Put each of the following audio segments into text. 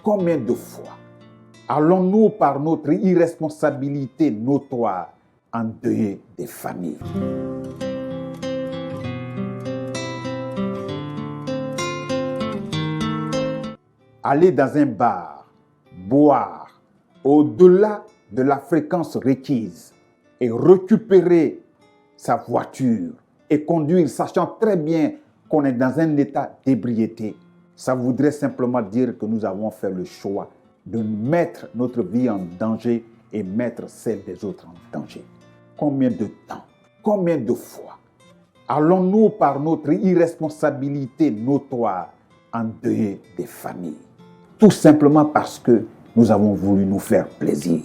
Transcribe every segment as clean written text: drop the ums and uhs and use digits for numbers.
Combien de fois allons-nous par notre irresponsabilité notoire endeuiller des familles? Aller dans un bar, boire au-delà de la fréquence requise et récupérer sa voiture et conduire sachant très bien qu'on est dans un état d'ébriété, ça voudrait simplement dire que nous avons fait le choix de mettre notre vie en danger et mettre celle des autres en danger. Combien de temps, combien de fois allons-nous par notre irresponsabilité notoire endeuiller des familles? Tout simplement parce que nous avons voulu nous faire plaisir.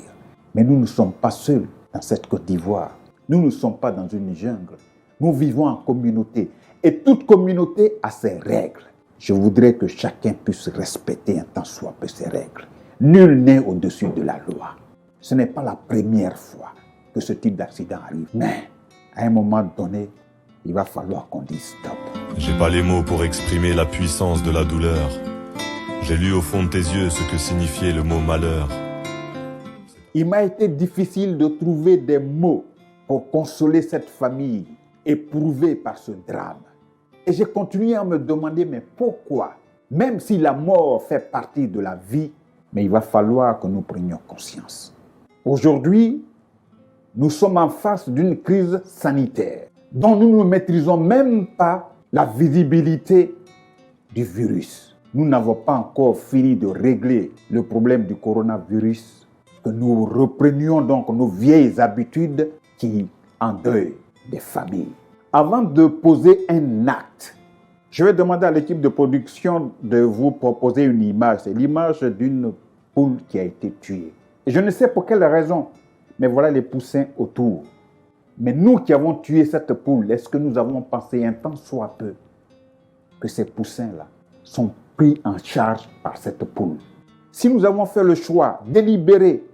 Mais nous ne sommes pas seuls dans cette Côte d'Ivoire. Nous ne sommes pas dans une jungle. Nous vivons en communauté. Et toute communauté a ses règles. Je voudrais que chacun puisse respecter un tant soit peu ses règles. Nul n'est au-dessus de la loi. Ce n'est pas la première fois que ce type d'accident arrive. Mais à un moment donné, il va falloir qu'on dise stop. J'ai pas les mots pour exprimer la puissance de la douleur. J'ai lu au fond de tes yeux ce que signifiait le mot malheur. Il m'a été difficile de trouver des mots pour consoler cette famille éprouvée par ce drame. Et j'ai continué à me demander, mais pourquoi? Même si la mort fait partie de la vie, mais il va falloir que nous prenions conscience. Aujourd'hui, nous sommes en face d'une crise sanitaire dont nous ne maîtrisons même pas la visibilité du virus. Nous n'avons pas encore fini de régler le problème du coronavirus, que nous reprenions donc nos vieilles habitudes qui endeuillent des familles. Avant de poser un acte, je vais demander à l'équipe de production de vous proposer une image. C'est l'image d'une poule qui a été tuée. Et je ne sais pour quelle raison, mais voilà les poussins autour. Mais nous qui avons tué cette poule, est-ce que nous avons pensé un tant soit peu que ces poussins-là sont pris en charge par cette poule? Si nous avons fait le choix délibéré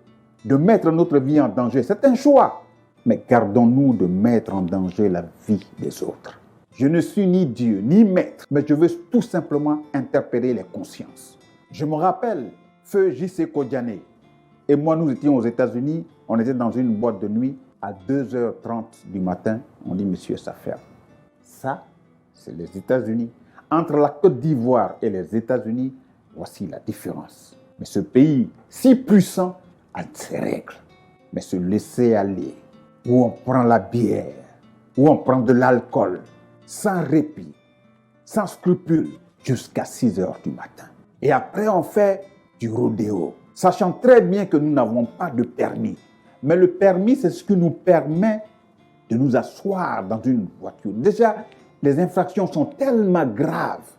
de mettre notre vie en danger, c'est un choix. Mais gardons-nous de mettre en danger la vie des autres. Je ne suis ni Dieu, ni maître, mais je veux tout simplement interpeller les consciences. Je me rappelle, feu J.C. Kodiané et moi, nous étions aux États-Unis, on était dans une boîte de nuit, à 2h30 du matin, on dit, monsieur, ça ferme. Ça, c'est les États-Unis. Entre la Côte d'Ivoire et les États-Unis, voici la différence. Mais ce pays si puissant a ses règles. Mais se laisser aller, où on prend la bière, où on prend de l'alcool, sans répit, sans scrupule, jusqu'à 6h du matin. Et après, on fait du rodéo, sachant très bien que nous n'avons pas de permis. Mais le permis, c'est ce qui nous permet de nous asseoir dans une voiture. Déjà, les infractions sont tellement graves.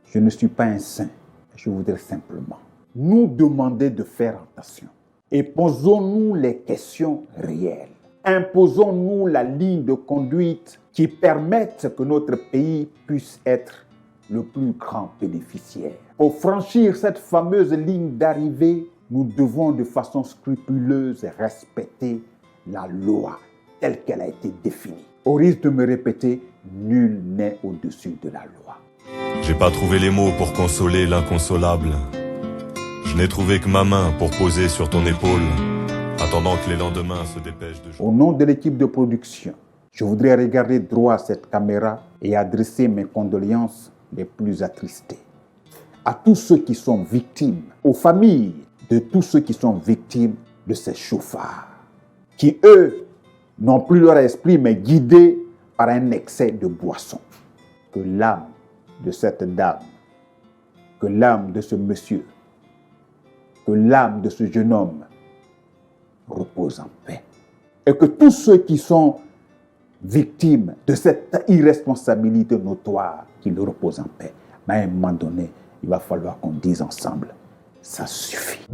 Je ne suis pas un saint. Je voudrais simplement nous demander de faire attention. Et posons-nous les questions réelles. Imposons-nous la ligne de conduite qui permette que notre pays puisse être le plus grand bénéficiaire. Pour franchir cette fameuse ligne d'arrivée, nous devons de façon scrupuleuse respecter la loi telle qu'elle a été définie. Au risque de me répéter, nul n'est au-dessus de la loi. J'ai pas trouvé les mots pour consoler l'inconsolable. Je n'ai trouvé que ma main pour poser sur ton épaule, attendant que les lendemains se dépêchent de jouer. Au nom de l'équipe de production, je voudrais regarder droit à cette caméra et adresser mes condoléances les plus attristées à tous ceux qui sont victimes, aux familles de tous ceux qui sont victimes de ces chauffards, qui eux n'ont plus leur esprit mais guidés par un excès de boisson. Que l'âme de cette dame, que l'âme de ce monsieur, que l'âme de ce jeune homme repose en paix. Et que tous ceux qui sont victimes de cette irresponsabilité notoire, qu'ils reposent en paix. Mais à un moment donné, il va falloir qu'on dise ensemble, ça suffit.